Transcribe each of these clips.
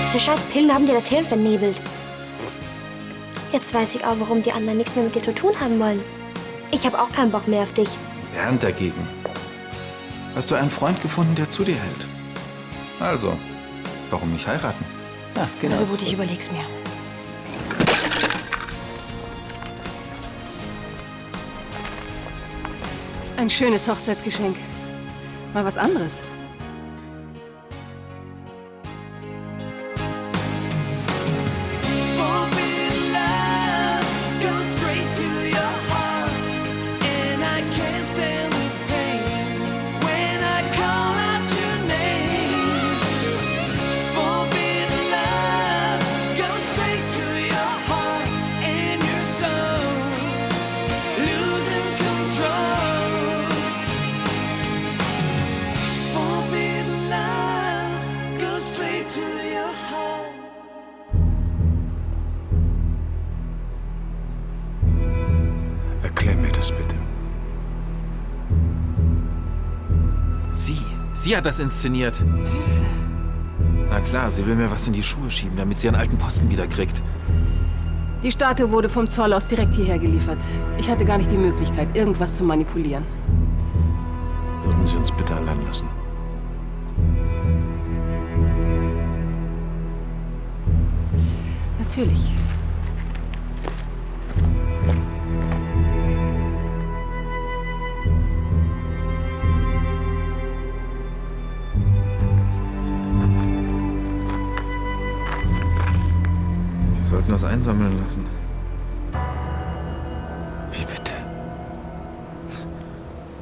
Diese scheiß Pillen haben dir das Hirn vernebelt. Jetzt weiß ich auch, warum die anderen nichts mehr mit dir zu tun haben wollen. Ich habe auch keinen Bock mehr auf dich. Bernd dagegen. Hast du einen Freund gefunden, der zu dir hält? Also, warum nicht heiraten? Ja, genau. Also gut, ich überleg's mir. Ein schönes Hochzeitsgeschenk. Mal was anderes. Erklär mir das bitte. Sie hat das inszeniert. Na klar, sie will mir was in die Schuhe schieben, damit sie ihren alten Posten wieder kriegt. Die Statue wurde vom Zoll aus direkt hierher geliefert. Ich hatte gar nicht die Möglichkeit, irgendwas zu manipulieren. Würden Sie uns bitte allein lassen? Natürlich. Wir sollten das einsammeln lassen. Wie bitte?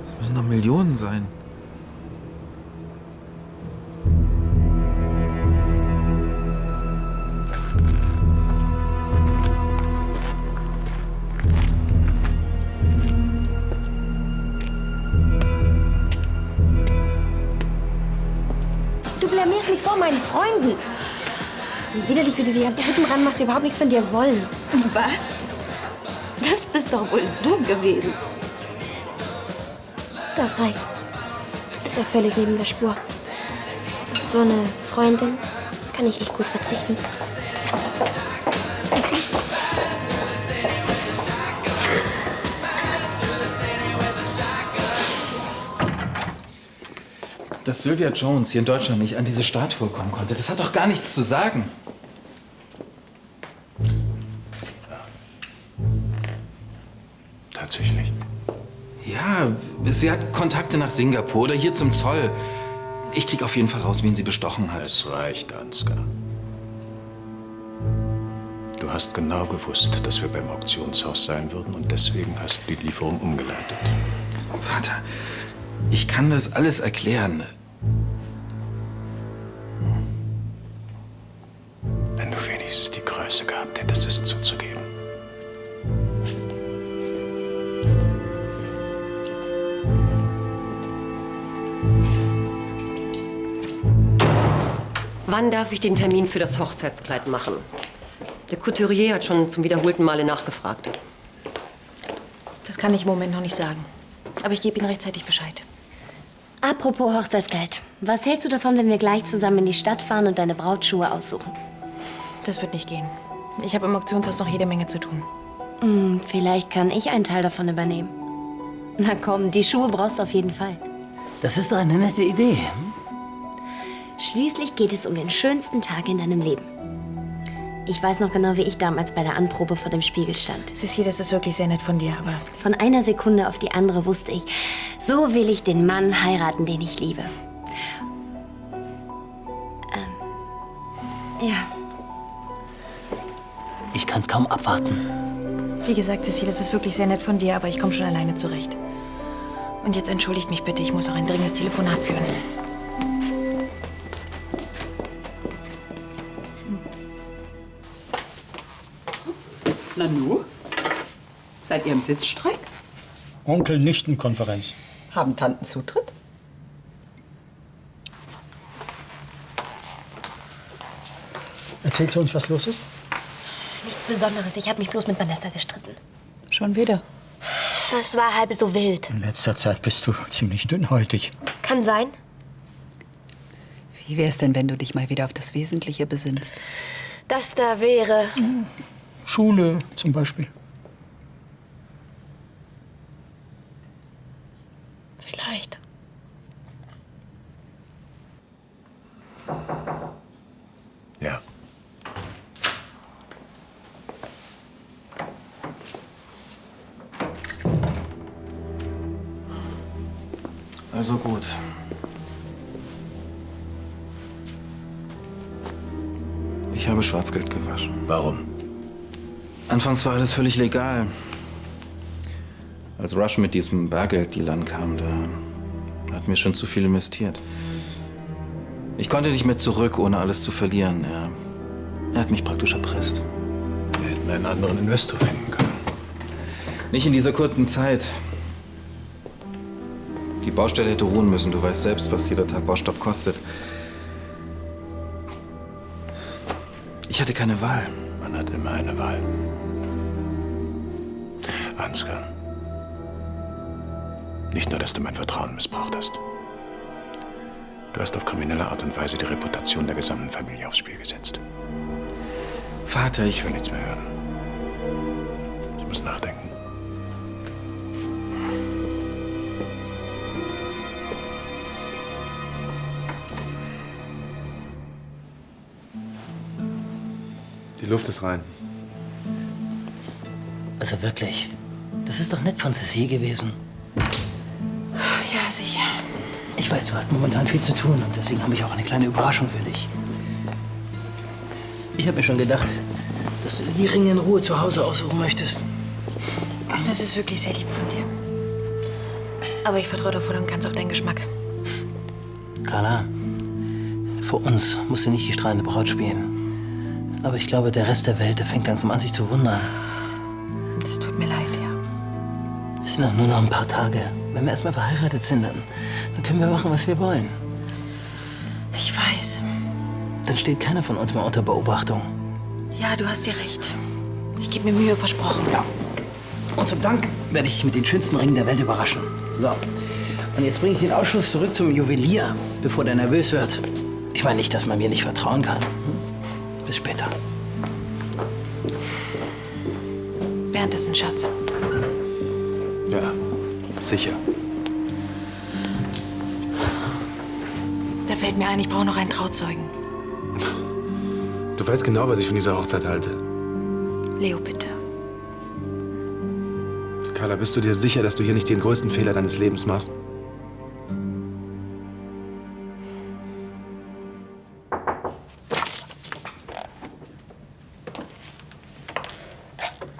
Das müssen doch Millionen sein. Du blamierst mich vor meinen Freunden. Und widerlich, wie du die Typen ranmachst, die überhaupt nichts von dir wollen. Was? Das bist doch wohl du gewesen. Das reicht. Ist ja völlig neben der Spur. Auf so eine Freundin kann ich echt gut verzichten. Dass Sylvia Jones hier in Deutschland nicht an diese Statue kommen konnte, das hat doch gar nichts zu sagen. Tatsächlich. Ja, sie hat Kontakte nach Singapur oder hier zum Zoll. Ich krieg auf jeden Fall raus, wen sie bestochen hat. Es reicht, Ansgar. Du hast genau gewusst, dass wir beim Auktionshaus sein würden und deswegen hast du die Lieferung umgeleitet. Vater, ich kann das alles erklären. Wenn du wenigstens die Größe gehabt hättest, es zuzugeben. Wann darf ich den Termin für das Hochzeitskleid machen? Der Couturier hat schon zum wiederholten Male nachgefragt. Das kann ich im Moment noch nicht sagen. Aber ich gebe Ihnen rechtzeitig Bescheid. Apropos Hochzeitskleid. Was hältst du davon, wenn wir gleich zusammen in die Stadt fahren und deine Brautschuhe aussuchen? Das wird nicht gehen. Ich habe im Auktionshaus noch jede Menge zu tun. Vielleicht kann ich einen Teil davon übernehmen. Na komm, die Schuhe brauchst du auf jeden Fall. Das ist doch eine nette Idee. Schließlich geht es um den schönsten Tag in deinem Leben. Ich weiß noch genau, wie ich damals bei der Anprobe vor dem Spiegel stand. Cecile, das ist wirklich sehr nett von dir, aber... Von einer Sekunde auf die andere wusste ich, so will ich den Mann heiraten, den ich liebe. Ja. Ich kann's kaum abwarten. Wie gesagt, Cecile, das ist wirklich sehr nett von dir, aber ich komme schon alleine zurecht. Und jetzt entschuldigt mich bitte, ich muss auch ein dringendes Telefonat führen. Nanu? Seid ihr im Sitzstreik? Onkel-Nichten-Konferenz. Haben Tanten Zutritt? Erzählst du uns, was los ist? Nichts Besonderes, ich habe mich bloß mit Vanessa gestritten. Schon wieder. Es war halb so wild. In letzter Zeit bist du ziemlich dünnhäutig. Kann sein. Wie wär's denn, wenn du dich mal wieder auf das Wesentliche besinnst? Das da wäre... Schule zum Beispiel. Vielleicht. Ja. Also gut. Ich habe Schwarzgeld gewaschen. Warum? Anfangs war alles völlig legal. Als Rush mit diesem Bargelddeal ankam, da hat mir schon zu viel investiert. Ich konnte nicht mehr zurück, ohne alles zu verlieren. Er hat mich praktisch erpresst. Wir hätten einen anderen Investor finden können. Nicht in dieser kurzen Zeit. Die Baustelle hätte ruhen müssen. Du weißt selbst, was jeder Tag Baustopp kostet. Ich hatte keine Wahl. Man hat immer eine Wahl. Ansgar. Nicht nur, dass du mein Vertrauen missbraucht hast. Du hast auf kriminelle Art und Weise die Reputation der gesamten Familie aufs Spiel gesetzt. Vater, Ich will nichts mehr hören. Ich muss nachdenken. Die Luft ist rein. Also wirklich, das ist doch nett von Cécile gewesen. Ja, sicher. Ich weiß, du hast momentan viel zu tun und deswegen habe ich auch eine kleine Überraschung für dich. Ich habe mir schon gedacht, dass du dir die Ringe in Ruhe zu Hause aussuchen möchtest. Das ist wirklich sehr lieb von dir. Aber ich vertraue doch voll und ganz auf deinen Geschmack. Carla, für uns musst du nicht die strahlende Braut spielen. Aber ich glaube, der Rest der Welt, der fängt langsam an, sich zu wundern. Das tut mir leid, ja. Es sind doch nur noch ein paar Tage. Wenn wir erstmal verheiratet sind, dann können wir machen, was wir wollen. Ich weiß. Dann steht keiner von uns mal unter Beobachtung. Ja, du hast dir recht. Ich gebe mir Mühe, versprochen. Ja. Und zum Dank werde ich dich mit den schönsten Ringen der Welt überraschen. So. Und jetzt bringe ich den Ausschuss zurück zum Juwelier, bevor der nervös wird. Ich meine nicht, dass man mir nicht vertrauen kann. Bis später. Bernd ist ein Schatz. Ja, sicher. Da fällt mir ein, ich brauche noch einen Trauzeugen. Du weißt genau, was ich von dieser Hochzeit halte. Leo, bitte. Carla, bist du dir sicher, dass du hier nicht den größten Fehler deines Lebens machst?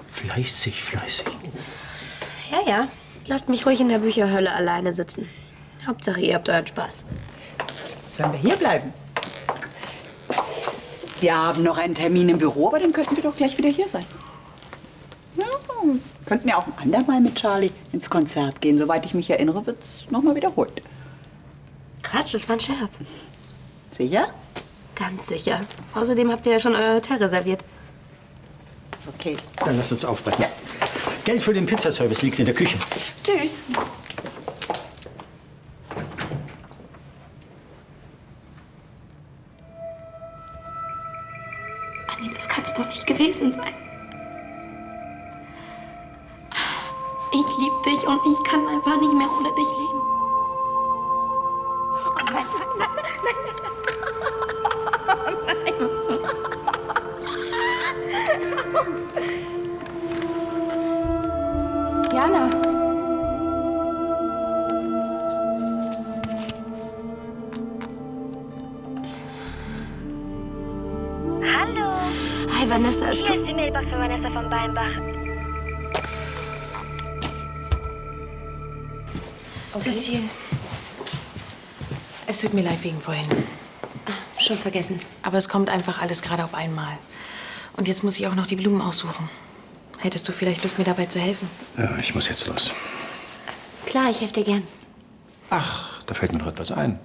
Fleißig, fleißig. Ja, ja. Lasst mich ruhig in der Bücherhölle alleine sitzen. Hauptsache, ihr habt euren Spaß. Sollen wir hier bleiben? Wir haben noch einen Termin im Büro, aber dann könnten wir doch gleich wieder hier sein. Ja, könnten ja auch ein andermal mit Charlie ins Konzert gehen. Soweit ich mich erinnere, wird's noch mal wiederholt. Quatsch, das war ein Scherz. Sicher? Ganz sicher. Außerdem habt ihr ja schon euer Hotel reserviert. Okay. Dann lass uns aufbrechen. Ja. Geld für den Pizzaservice liegt in der Küche. Tschüss. Anni, das kann's doch nicht gewesen sein. Ich liebe dich und ich kann einfach nicht mehr ohne dich leben. Oh nein, nein, nein, nein. Jana. Hallo. Hi, Vanessa. Hier ist die Mailbox von Vanessa von Beinbach. Cécile. Es tut mir leid wegen vorhin. Schon vergessen. Aber es kommt einfach alles gerade auf einmal. Und jetzt muss ich auch noch die Blumen aussuchen. Hättest du vielleicht Lust, mir dabei zu helfen? Ja, ich muss jetzt los. Klar, ich helfe dir gern. Ach, da fällt mir noch etwas ein.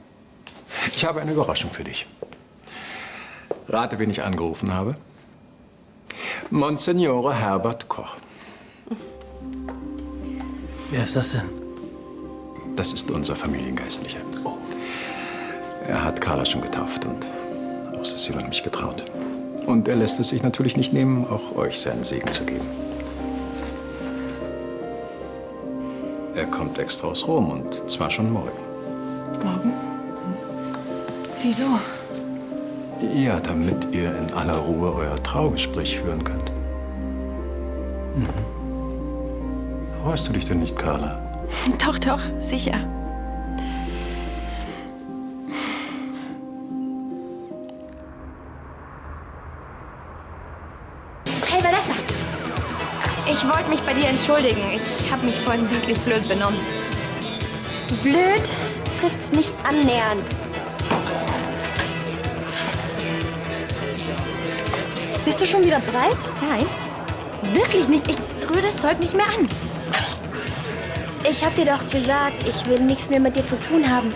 Ich habe eine Überraschung für dich. Rate, wen ich angerufen habe. Monsignore Herbert Koch. Wer ist das denn? Das ist unser Familiengeistlicher. Er hat Carla schon getauft und auch Cecile hat mich getraut. Und er lässt es sich natürlich nicht nehmen, auch euch seinen Segen zu geben. Er kommt extra aus Rom und zwar schon morgen. Morgen? Wieso? Ja, damit ihr in aller Ruhe euer Traugespräch führen könnt. Freust du dich denn nicht, Carla? Doch, doch, sicher. Hey, Vanessa! Ich wollte mich bei dir entschuldigen. Ich habe mich vorhin wirklich blöd benommen. Blöd trifft's nicht annähernd. Bist du schon wieder breit? Nein, wirklich nicht. Ich rühre das Zeug nicht mehr an. Ich hab dir doch gesagt, ich will nichts mehr mit dir zu tun haben.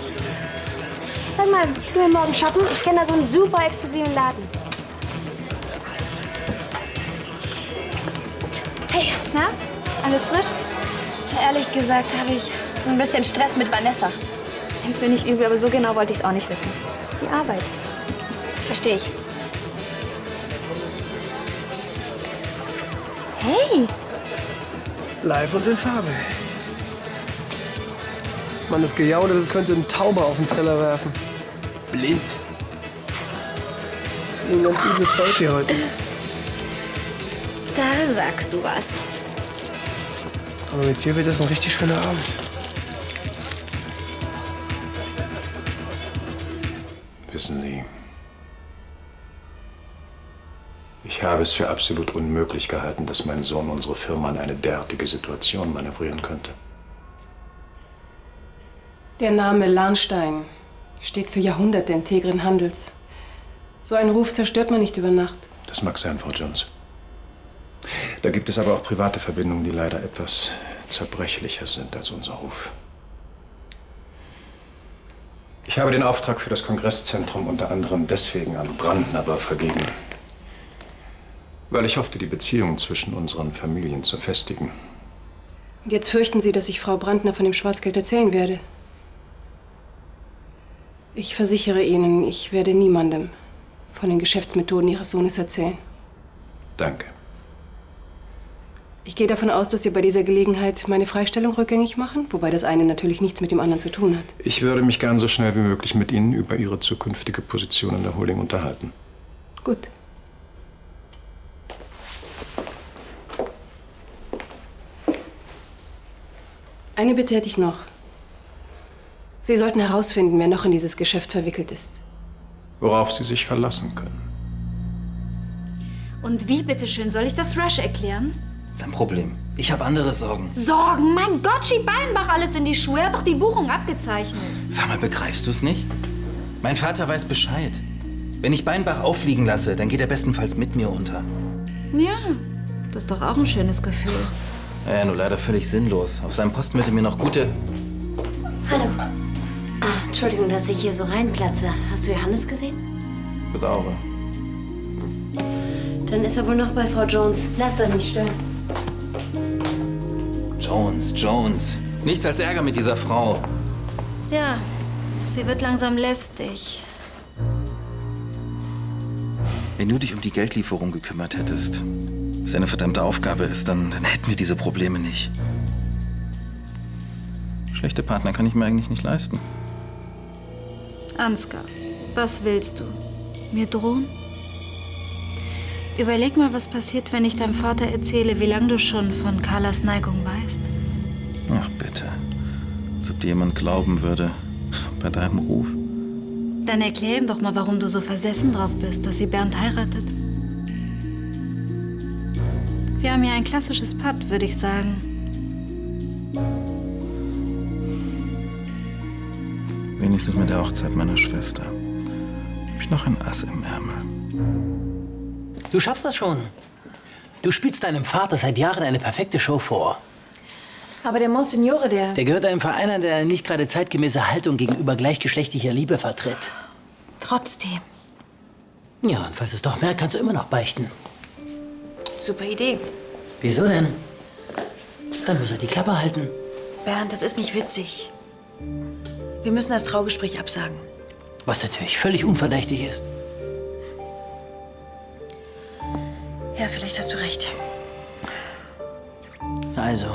Sag mal, gehen wir morgen shoppen? Ich kenne da so einen super exklusiven Laden. Hey, na? Alles frisch? Ehrlich gesagt habe ich ein bisschen Stress mit Vanessa. Nimm's mir nicht übel, aber so genau wollte ich es auch nicht wissen. Die Arbeit. Verstehe ich. Hey! Live und in Farbe. Mann, das Gejaule, das könnte ein Tauber auf den Teller werfen. Blind. Das ist ein ganz übles Volk hier heute. Da sagst du was. Aber mit dir wird das ein richtig schöner Abend. Wissen Sie, ich habe es für absolut unmöglich gehalten, dass mein Sohn unsere Firma in eine derartige Situation manövrieren könnte. Der Name Lahnstein steht für Jahrhunderte integren Handels. So einen Ruf zerstört man nicht über Nacht. Das mag sein, Frau Jones. Da gibt es aber auch private Verbindungen, die leider etwas zerbrechlicher sind als unser Ruf. Ich habe den Auftrag für das Kongresszentrum unter anderem deswegen an Brandner vergeben, weil ich hoffte, die Beziehungen zwischen unseren Familien zu festigen. Und jetzt fürchten Sie, dass ich Frau Brandner von dem Schwarzgeld erzählen werde. Ich versichere Ihnen, ich werde niemandem von den Geschäftsmethoden Ihres Sohnes erzählen. Danke. Ich gehe davon aus, dass Sie bei dieser Gelegenheit meine Freistellung rückgängig machen, wobei das eine natürlich nichts mit dem anderen zu tun hat. Ich würde mich gern so schnell wie möglich mit Ihnen über Ihre zukünftige Position in der Holding unterhalten. Gut. Eine Bitte hätte ich noch. Sie sollten herausfinden, wer noch in dieses Geschäft verwickelt ist. Worauf Sie sich verlassen können. Und wie, bitteschön, soll ich das Rush erklären? Dein Problem. Ich habe andere Sorgen. Sorgen? Mein Gott, schieb Beinbach alles in die Schuhe. Er hat doch die Buchung abgezeichnet. Sag mal, begreifst du es nicht? Mein Vater weiß Bescheid. Wenn ich Beinbach auffliegen lasse, dann geht er bestenfalls mit mir unter. Ja, das ist doch auch ein schönes Gefühl. Ja, nur leider völlig sinnlos. Auf seinem Posten wird er mir noch gute... Hallo. Entschuldigung, dass ich hier so reinplatze. Hast du Johannes gesehen? Bedauere. Dann ist er wohl noch bei Frau Jones. Lass doch nicht stören. Jones. Nichts als Ärger mit dieser Frau. Ja, sie wird langsam lästig. Wenn du dich um die Geldlieferung gekümmert hättest, was eine verdammte Aufgabe ist, dann hätten wir diese Probleme nicht. Schlechte Partner kann ich mir eigentlich nicht leisten. Ansgar, was willst du? Mir drohen? Überleg mal, was passiert, wenn ich deinem Vater erzähle, wie lange du schon von Carlas Neigung weißt. Ach bitte. Als ob dir jemand glauben würde. Bei deinem Ruf. Dann erklär ihm doch mal, warum du so versessen drauf bist, dass sie Bernd heiratet. Wir haben ja ein klassisches Patt, würde ich sagen. Wenigstens mit der Hochzeit meiner Schwester. Hab ich noch ein Ass im Ärmel. Du schaffst das schon. Du spielst deinem Vater seit Jahren eine perfekte Show vor. Aber der Monsignore, der gehört einem Verein an, der nicht gerade zeitgemäße Haltung gegenüber gleichgeschlechtlicher Liebe vertritt. Trotzdem. Ja, und falls du es doch merkt, kannst du immer noch beichten. Super Idee. Wieso denn? Dann muss er die Klappe halten. Bernd, das ist nicht witzig. Wir müssen das Traugespräch absagen. Was natürlich völlig unverdächtig ist. Ja, vielleicht hast du recht. Also,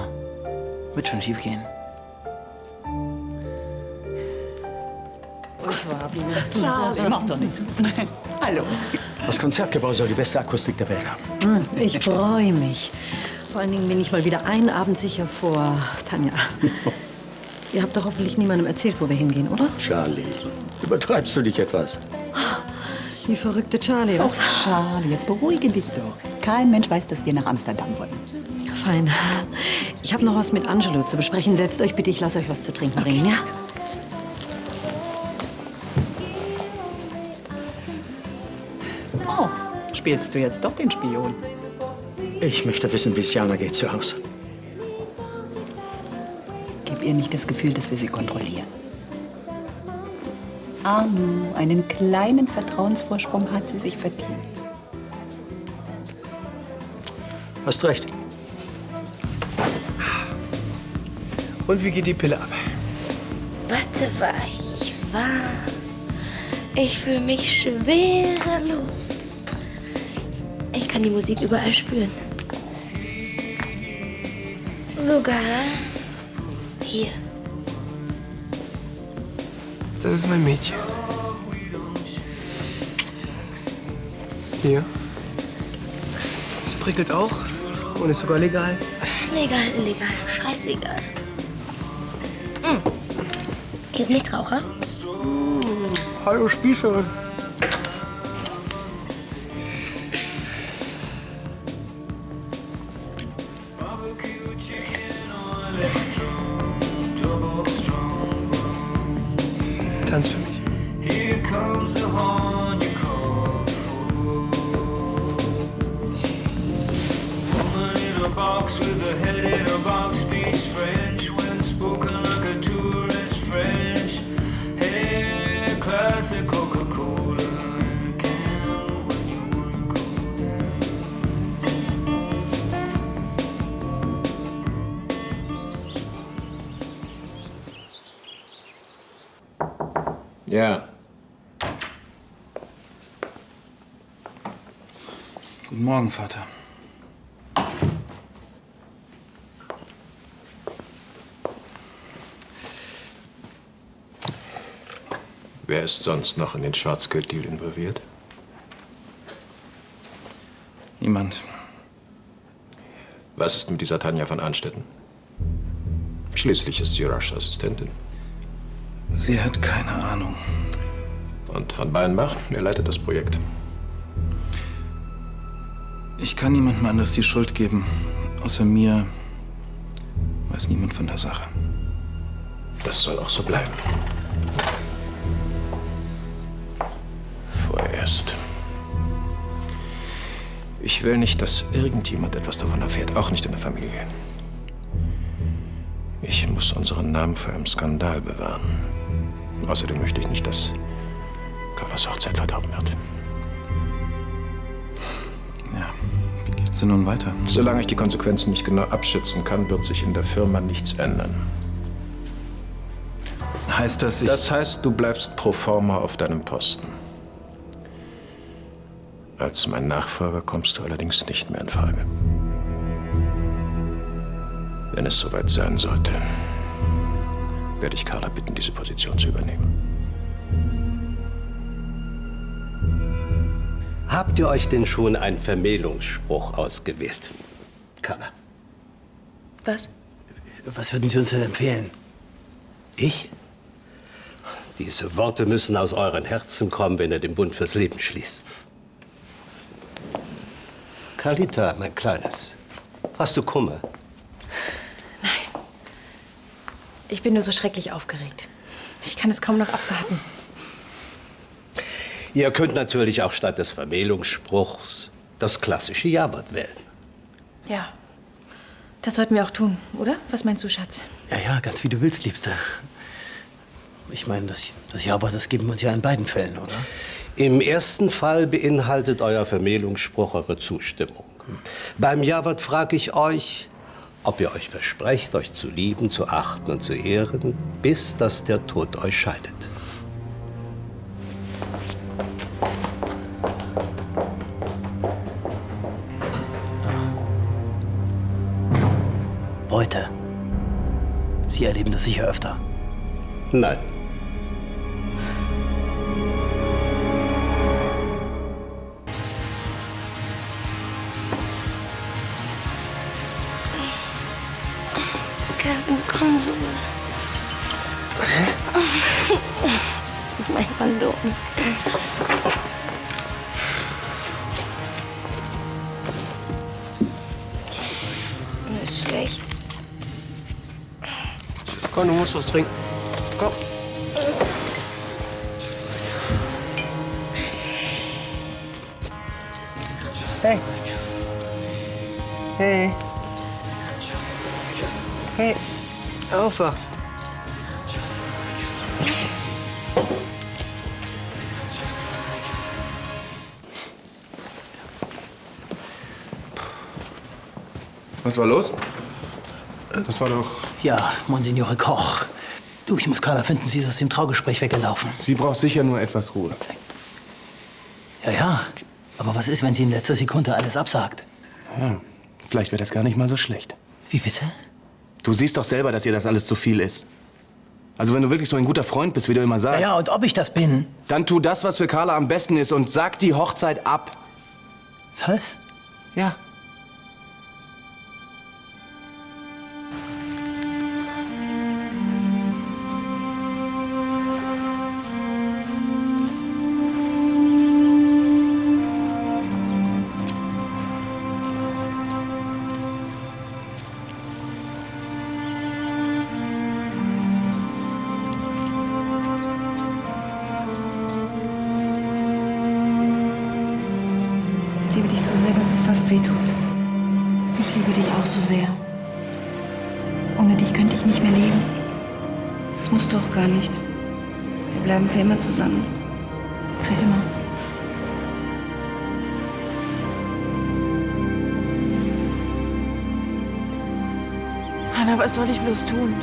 wird schon schief gehen. Charlie, mach doch nichts. Hallo. Das Konzertgebäude soll die beste Akustik der Welt haben. Ich freue mich. Vor allen Dingen bin ich mal wieder einen Abend sicher vor Tanja. Ihr habt doch hoffentlich niemandem erzählt, wo wir hingehen, oder? Charlie, übertreibst du dich etwas? Die verrückte Charlie, was? Ach, Charlie, jetzt beruhige dich doch. Kein Mensch weiß, dass wir nach Amsterdam wollen. Fein. Ich habe noch was mit Angelo zu besprechen. Setzt euch bitte, ich lasse euch was zu trinken bringen, ja? Oh, spielst du jetzt doch den Spion? Ich möchte wissen, wie es Jana geht zu Hause. Gib ihr nicht das Gefühl, dass wir sie kontrollieren. Arno, einen kleinen Vertrauensvorsprung hat sie sich verdient. Hast recht. Und wie geht die Pille ab? Warte, weich, wahr. Ich fühle mich schwerelos. Ich kann die Musik überall spüren. Sogar hier. Das ist mein Mädchen. Hier. Es prickelt auch und ist sogar legal. Legal, illegal, scheißegal. Hier ist Nichtraucher. Hallo Spießerin. Tanz für mich. Ja. Guten Morgen, Vater. Wer ist sonst noch in den Schwarzgelddeal involviert? Niemand. Was ist mit dieser Tanja von Arnstetten? Schließlich ist sie Rushs Assistentin. Sie hat keine Ahnung. Und von Beinbach, wer leitet das Projekt? Ich kann niemandem anders die Schuld geben. Außer mir weiß niemand von der Sache. Das soll auch so bleiben. Vorerst. Ich will nicht, dass irgendjemand etwas davon erfährt, auch nicht in der Familie. Ich muss unseren Namen vor einem Skandal bewahren. Außerdem möchte ich nicht, dass Carlas Hochzeit verdorben wird. Ja, wie geht's denn nun weiter? Solange ich die Konsequenzen nicht genau abschätzen kann, wird sich in der Firma nichts ändern. Heißt das, Das heißt, du bleibst pro forma auf deinem Posten. Als mein Nachfolger kommst du allerdings nicht mehr in Frage. Wenn es soweit sein sollte, werde ich Carla bitten, diese Position zu übernehmen. Habt ihr euch denn schon einen Vermählungsspruch ausgewählt, Carla? Was? Was würden Sie uns denn empfehlen? Ich? Diese Worte müssen aus euren Herzen kommen, wenn ihr den Bund fürs Leben schließt. Carlita, mein Kleines, hast du Kummer? Ich bin nur so schrecklich aufgeregt. Ich kann es kaum noch abwarten. Ihr könnt natürlich auch statt des Vermählungsspruchs das klassische Ja-Wort wählen. Ja, das sollten wir auch tun, oder? Was meinst du, Schatz? Ja, ganz wie du willst, Liebster. Ich meine, das Ja-Wort, das geben wir uns ja in beiden Fällen, oder? Im ersten Fall beinhaltet euer Vermählungsspruch eure Zustimmung. Beim Ja-Wort frage ich euch, ob ihr euch versprecht, euch zu lieben, zu achten und zu ehren, bis dass der Tod euch scheidet. Beute. Sie erleben das sicher öfter. Nein. Kevin, komm so. Das ist manchmal dumm. Mir ist schlecht. Komm, du musst was trinken. Komm. Hey. Hey. Hey. Aufwachen. Was war los? Das war doch... Ja, Monsignore Koch. Du, ich muss Carla finden. Sie ist aus dem Traugespräch weggelaufen. Sie braucht sicher nur etwas Ruhe. Ja, ja. Aber was ist, wenn sie in letzter Sekunde alles absagt? Ja, vielleicht wäre das gar nicht mal so schlecht. Wie bitte? Du siehst doch selber, dass ihr das alles zu viel ist. Also wenn du wirklich so ein guter Freund bist, wie du immer sagst... Ja, und ob ich das bin? Dann tu das, was für Carla am besten ist und sag die Hochzeit ab. Was? Ja. Ich liebe dich so sehr, dass es fast wehtut. Ich liebe dich auch so sehr. Ohne dich könnte ich nicht mehr leben. Das musst du auch gar nicht. Wir bleiben für immer zusammen. Für immer. Hanna, was soll ich bloß tun?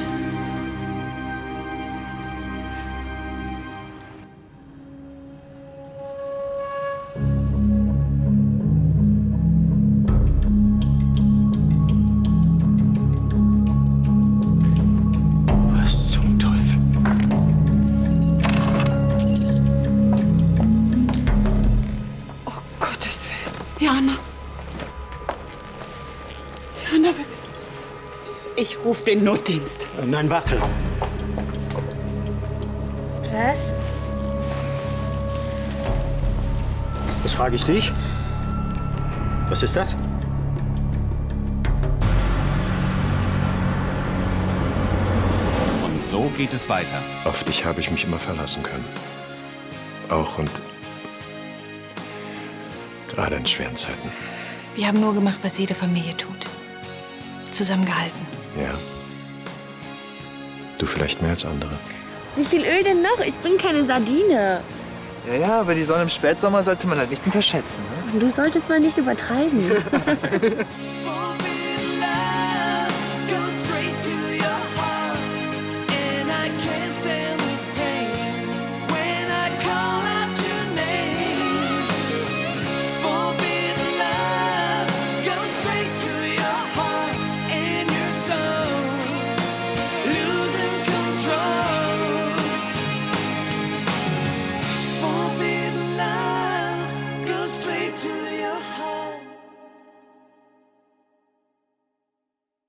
Was zum Teufel? Oh, Gottes Willen. Jana. Jana, was ist... Ich rufe den Notdienst. Nein, warte. Was? Das frage ich dich. Was ist das? Und so geht es weiter. Auf dich habe ich mich immer verlassen können. Auch und gerade in schweren Zeiten. Wir haben nur gemacht, was jede Familie tut. Zusammengehalten. Ja. Du vielleicht mehr als andere. Wie viel Öl denn noch? Ich bin keine Sardine. Ja, aber die Sonne im Spätsommer sollte man halt nicht unterschätzen. Ne? Du solltest mal nicht übertreiben. To